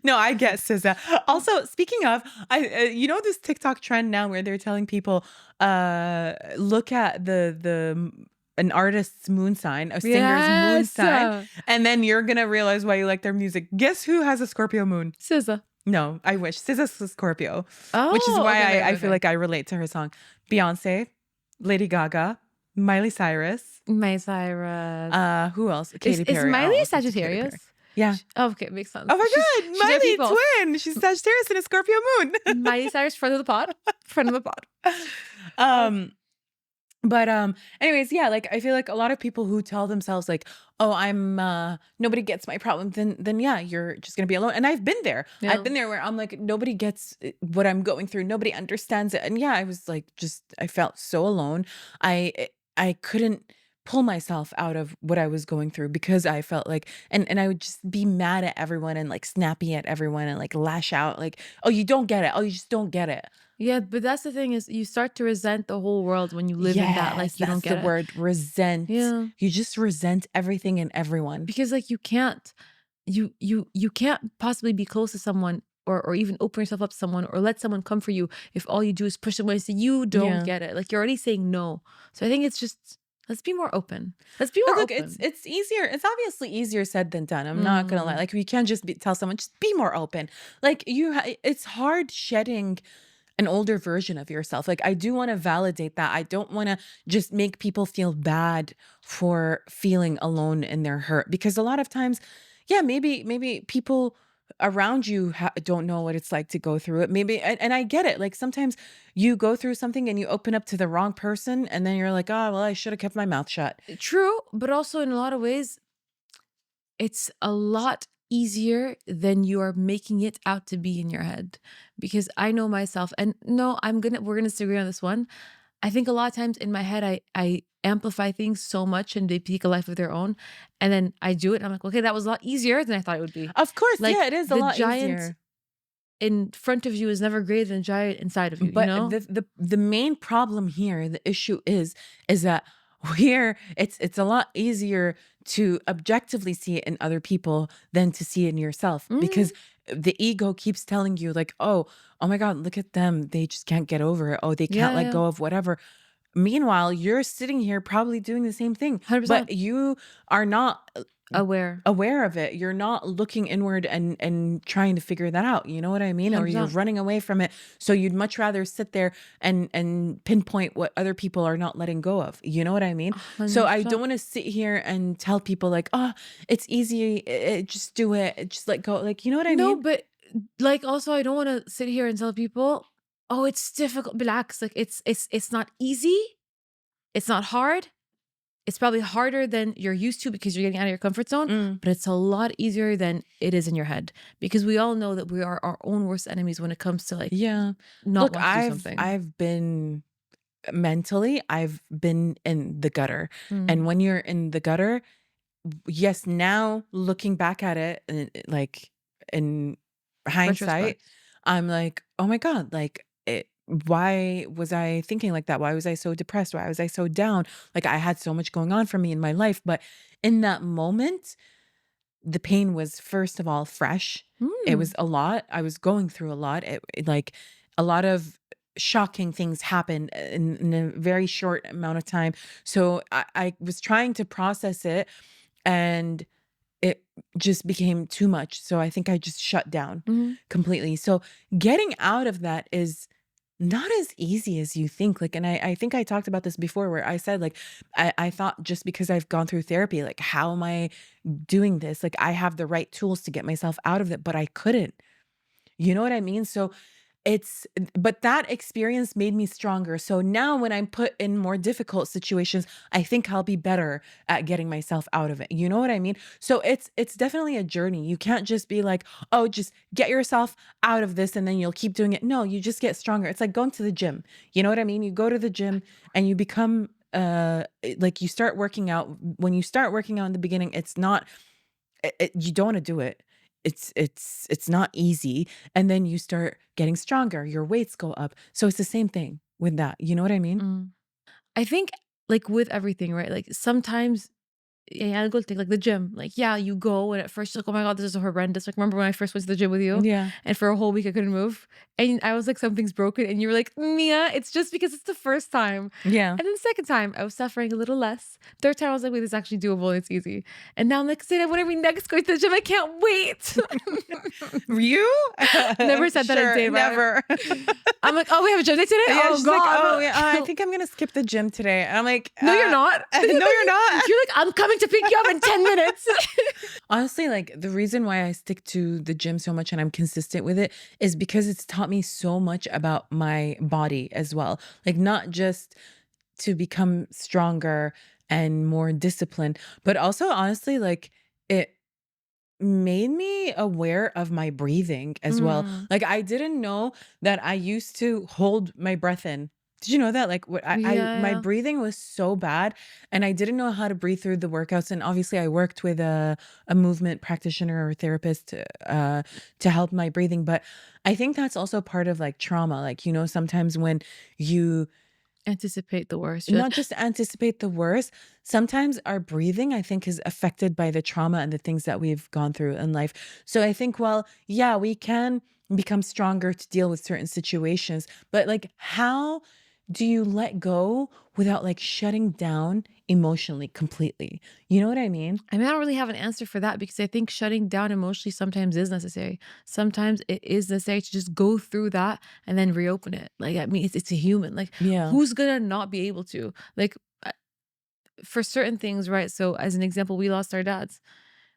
No, I get SZA. Also, speaking of, this TikTok trend now where they're telling people, look at an artist's moon sign, a singer's moon sign, and then you're gonna realize why you like their music. Guess who has a Scorpio moon? SZA. No, I wish. SZA's a Scorpio. Oh, Which is why okay, I feel like I relate to her song. Beyonce, Lady Gaga, Miley Cyrus. My Cyrus. Who else? Katy Perry. Is Miley Oh, a Katy Perry. Sagittarius? Yeah. Oh, okay, makes sense. Oh my She's God, our Miley people. twin. She's Sagittarius and a Scorpio moon. Miley Cyrus, friend of the pod. Friend of the pod. Um, But, anyways, yeah, like, I feel like a lot of people who tell themselves like, "Oh, nobody gets my problem," then yeah, you're just gonna be alone, and I've been there. I've Yeah. been there where I'm like, "Nobody gets, what I'm going through, nobody understands it," and yeah, I was like, just I felt so alone. I couldn't pull myself out of what I was going through because I felt like, and I would just be mad at everyone and, like, snappy at everyone and, like, lash out like, "Oh, you don't get it. Oh, you just don't get it." Yeah, but that's the thing is you start to resent the whole world when you live in that, Yes, like, you don't that's the get it. word, resent. Yeah. You just resent everything and everyone. Because, like, you can't you can't possibly be close to someone or even open yourself up to someone or let someone come for you if all you do is push them away and say, "You don't Yeah. get it." Like, you're already saying no. So I think it's just let's be more open. Let's be But more look, it's open. it's easier. It's obviously easier said than done. I'm not gonna lie. Mm. Like, we can't just tell someone just be more open. Like, it's hard shedding an older version of yourself. Like, I do want to validate that. I don't want to just make people feel bad for feeling alone in their hurt because a lot of times, yeah, maybe people around you don't know what it's like to go through it. Maybe, and I get it. Like, sometimes you go through something and you open up to the wrong person, and then you're like, oh well, I should have kept my mouth shut. True, but also in a lot of ways, it's a lot easier than you are making it out to be in your head. Because I know myself, and no, we're gonna disagree on this one. I think a lot of times in my head, I amplify things so much and they take a life of their own. And then I do it. And I'm like, okay, that was a lot easier than I thought it would be. Of course, yeah, Like it is a the lot giant easier. in front of you is never greater than the giant inside of you, you But know? the main problem here, the issue is that here it's a lot easier to objectively see it in other people than to see it in yourself Mm, because the ego keeps telling you like, oh my God, look at them. They just can't get over it. Oh, they can't yeah, let yeah. go of whatever. Meanwhile, you're sitting here probably doing the same thing, but 100% you are not aware. aware of it. You're not looking inward and trying to figure that out. You know what I mean? Or you're 100%. running away from it. So you'd much rather sit there and pinpoint what other people are not letting go of. You know what I mean? So I don't 100%. want to sit here and tell people like, "Oh, it's easy. Just do it. Just let go." Like, you know what I No, mean? but like also I don't want to sit here and tell people, oh, it's difficult. Relax. Like it's not easy. It's not hard. It's probably harder than you're used to because you're getting out of your comfort zone, Mm, but it's a lot easier than it is in your head because we all know that we are our own worst enemies when it comes to like yeah. not Look, want to do something. I've been mentally, I've been in the gutter. Mm. And when you're in the gutter, yes, now looking back at it, like in hindsight, Retrospect. I'm like, oh my God, like why was I thinking like that? Why was I so depressed? Why was I so down? Like, I had so much going on for me in my life. But in that moment, the pain was first of all fresh. It Mm. was a lot. I was going through a lot. Like a lot of shocking things happened in a very short amount of time. So I was trying to process it, and it just became too much. So I think I just shut down Mhm. completely. So getting out of that is not as easy as you think. Like, and I think I talked about this before where I said, like, I thought just because I've gone through therapy, like, how am I doing this? Like, I have the right tools to get myself out of it, but I couldn't. You know what I mean? So but that experience made me stronger. So now when I'm put in more difficult situations, I think I'll be better at getting myself out of it. You know what I mean? So it's definitely a journey. You can't just be like, "Oh, just get yourself out of this and then you'll keep doing it." No, you just get stronger. It's like going to the gym. You know what I mean? You go to the gym and you become like, you start working out. When you start working out in the beginning, it's not you don't wanna do it. It's not easy, and then you start getting stronger, your weights go up. So it's the same thing with that, you know what I mean? Mm. I think like with everything, right? Like sometimes yeah, I'll go take like the gym. Like, yeah, you go and at first you're like, oh my God, this is horrendous. Like, remember when I first went to the gym with you? Yeah. And for a whole week I couldn't move. And I was like, something's broken. And you were like, Mia, it's just because it's the first time. Yeah. And then the second time I was suffering a little less. Third time I was like, wait, this is actually doable and it's easy. And now I'm like, Sada, when are we next going to the gym? I can't wait. You? Never said that a Sure, day, right? never. I'm like, oh, we have a gym day today? Yeah, Oh she's like, "Oh, God. yeah, I think I'm gonna skip the gym today." And I'm like, No, you're not. no, you're not." You're like, I'm coming to pick you up in 10 minutes. Honestly, like, the reason why I stick to the gym so much and I'm consistent with it is because it's taught me so much about my body as well. Like, not just to become stronger and more disciplined. But also, honestly, like it made me aware of my breathing as well. Mm. Like I didn't know that I used to hold my breath in. Did you know that? Like what I Yeah, my yeah. breathing was so bad and I didn't know how to breathe through the workouts. And obviously I worked with a movement practitioner or therapist to help my breathing. But I think that's also part of like trauma. Like, sometimes when you Anticipate the worst. You're like, not just anticipate the worst. Sometimes our breathing, I think, is affected by the trauma and the things that we've gone through in life. So I think, well, yeah, we can become stronger to deal with certain situations, but like, how do you let go without like shutting down emotionally completely? You know what I mean? I mean, I don't really have an answer for that because I think shutting down emotionally sometimes is necessary. Sometimes it is necessary to just go through that and then reopen it. Like, I mean, it's a human. Like, Yeah. who's gonna not be able to? Like, for certain things, right? So, as an example, we lost our dads.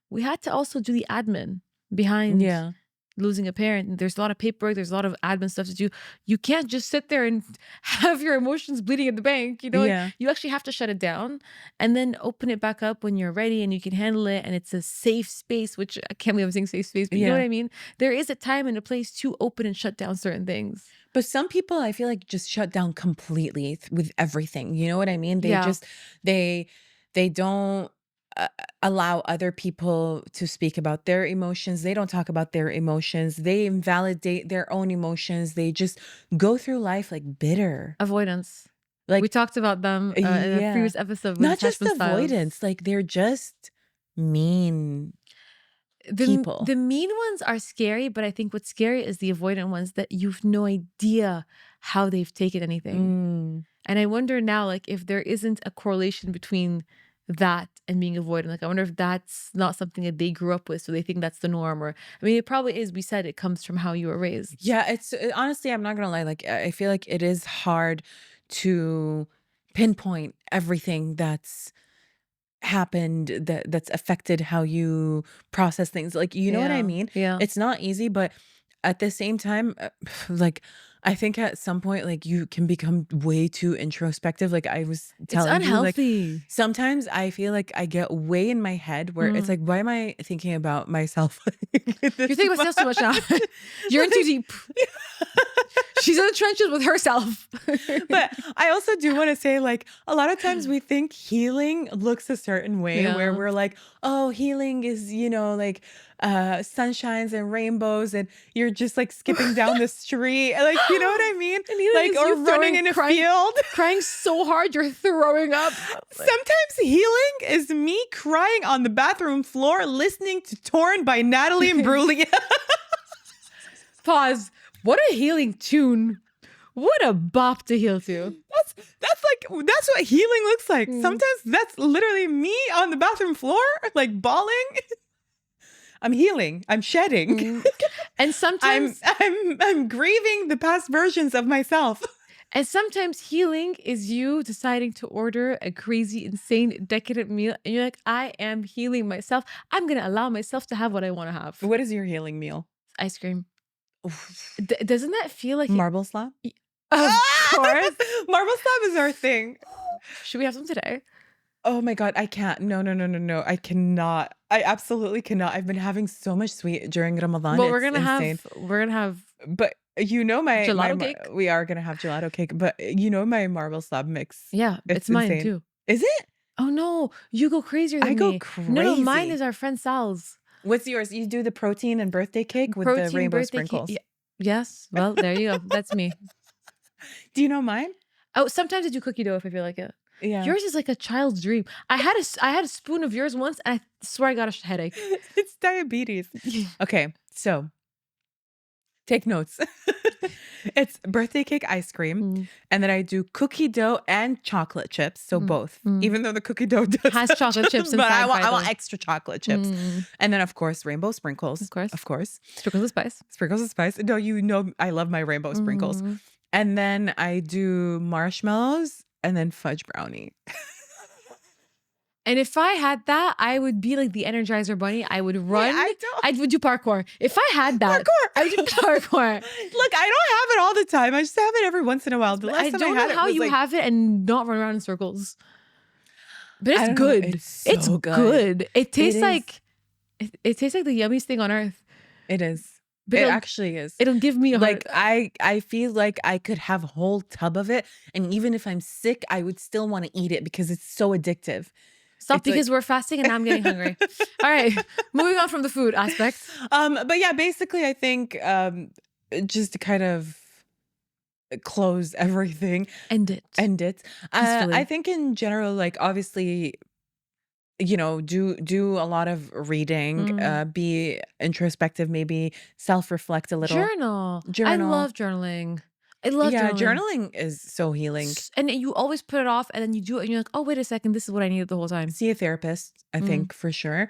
We had to also do the admin behind Yeah. losing a parent. There's a lot of paperwork, there's a lot of admin stuff to do. You can't just sit there and have your emotions bleeding in the bank. Like, Yeah. you actually have to shut it down and then open it back up when you're ready and you can handle it. And it's a safe space, which I can't believe I'm saying safe space, but you know what Yeah. I mean? There is a time and a place to open and shut down certain things. But some people I feel like just shut down completely with everything. You know what I mean? They Yeah. just they they don't uh, allow other people to speak about their emotions. They don't talk about their emotions. They invalidate their own emotions. They just go through life like bitter. Avoidance. We Like talked about them in a yeah. previous episode with Not just attachment styles. avoidance, like they're just mean The people. mean ones are scary, but I think what's scary is the avoidant ones that you've no idea how they've taken anything. Mm. And I wonder now, like, if there isn't a correlation between that and being avoidant. Like, I wonder if that's not something that they grew up with, so they think that's the norm. Or, I mean, it probably is. We said it comes from how you were raised. Yeah, honestly, I'm not gonna lie. Like, I feel like it is hard to pinpoint everything that's happened that's affected how you process things. Like, you know what I Yeah, mean? yeah. It's not easy, but at the same time, like, I think at some point, like, you can become way too introspective. Like I was It's telling you, like, unhealthy. sometimes I feel like I get way in my head where it's Mm. like, why am I thinking about myself You're this thinking about yourself too much now. You're in too Like, deep. She's in the trenches with herself. but I also do want to say, like, a lot of times we think healing looks a certain way where Yeah. we're like, oh, healing is, like sunshines and rainbows, and you're just like skipping down the street. Like, you know what I mean? And healing Like, is or you running in a crying, field. crying so hard you're throwing up. Like, Sometimes healing is me crying on the bathroom floor listening to Torn by Natalie and Brulia. pause. What a healing tune. What a bop to heal to. That's what healing looks like. Mm. Sometimes that's literally me on the bathroom floor, like bawling. I'm healing. I'm shedding. Mm. And sometimes I'm grieving the past versions of myself. healing is you deciding to order a crazy, insane, decadent meal. And you're like, I am healing myself. I'm gonna allow myself to have what I want to have. What is your healing meal? Ice cream. Oof. Doesn't that feel like Marble slab? Of course. Marble slab is our thing. Should we have some today? Oh my God, I can't. No, no, no, no, no. I cannot. I absolutely cannot. I've been having so much sweet during Ramadan. But It's insane. we're gonna have But my gelato cake. we are gonna have gelato cake, but my marble slab mix. Yeah, it's mine insane. too. Is it? Oh no, you go crazier than I go me. No, mine crazy. is our friend Sal's. What's yours? You do the protein and birthday cake with the Protein rainbow birthday cake. sprinkles. Yes. Well, there you go. That's me. Do you know mine? Oh, sometimes I do cookie dough if I feel like it. Yeah. Yours is like a child's dream. I had a spoon of yours once, and I swear I got a headache. It's diabetes. Okay, so take notes. It's birthday cake ice cream, Mm. and then I do cookie dough and chocolate chips. So both, Mm. even though the cookie dough does Has have chocolate chips but I inside, want by I the want way. extra chocolate chips, Mm. and then of course rainbow sprinkles. Of course. Of course, Sprinkles of spice. sprinkles of spice. No, I love my rainbow sprinkles, Mm. and then I do marshmallows and then fudge brownie. And if I had that, I would be like the Energizer Bunny. I would Wait, run. I don't I would do parkour. If I had that, I would do parkour. parkour. Look, I don't have it all the time. I just have it every once in a while. The I last time I don't had know it how was you like, have it and not run around in circles. But I it's don't know. good. It's It's so good. good. It It tastes is. like it tastes like the yummiest thing on earth. It is. But It it'll actually is. it'll give me a Like heart. I feel like I could have a whole tub of it, and even if I'm sick, I would still want to eat it because it's so addictive. Stop It's like because we're fasting and I'm getting hungry. All right, moving on from the food aspect. but yeah, basically I think just to kind of close everything, End it end it. I peacefully. think in general, like obviously, do a lot of reading, be introspective, maybe self-reflect a little, Journal. I journal. love journaling. I love Yeah, journaling. journaling is so healing. And you always put it off and then you do it and you're like, oh, wait a second, this is what I needed the whole time. See a therapist, I think for sure.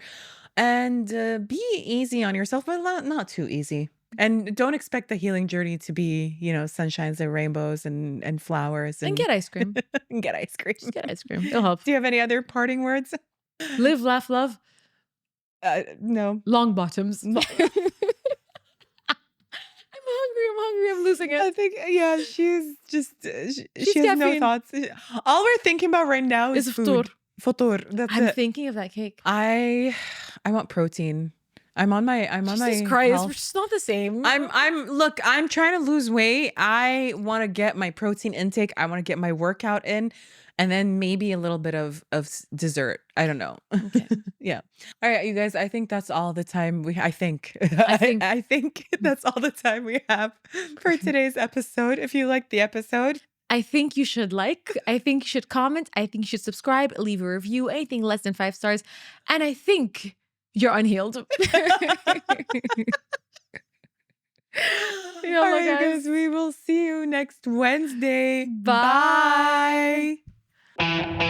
And be easy on yourself, but not too easy. And don't expect the healing journey to be, sunshines and rainbows and flowers And and, get ice cream. and get ice cream. Just get ice cream. It'll help. Do you have any other parting words? Live, laugh, love. No. Long bottoms. I'm hungry. I'm losing I it. think, yeah, she's just, She's she has no caffeine. thoughts. All we're thinking about right now is It's food. Futur. That's I'm it. thinking of that cake. I want protein. I'm on my Jesus Christ, health. we're just not the same. Look, I'm trying to lose weight. I want to get my protein intake. I want to get my workout in, and then maybe a little bit of dessert. I don't know. Okay. Yeah. All right, you guys, I think that's all the time I think. think- I think that's all the time we have for today's episode. If you liked the episode, I think you should like, I think you should comment, I think you should subscribe, leave a review, anything less than 5 stars. And I think you're unhealed. all right, guys, we will see you next Wednesday. Bye. Bye.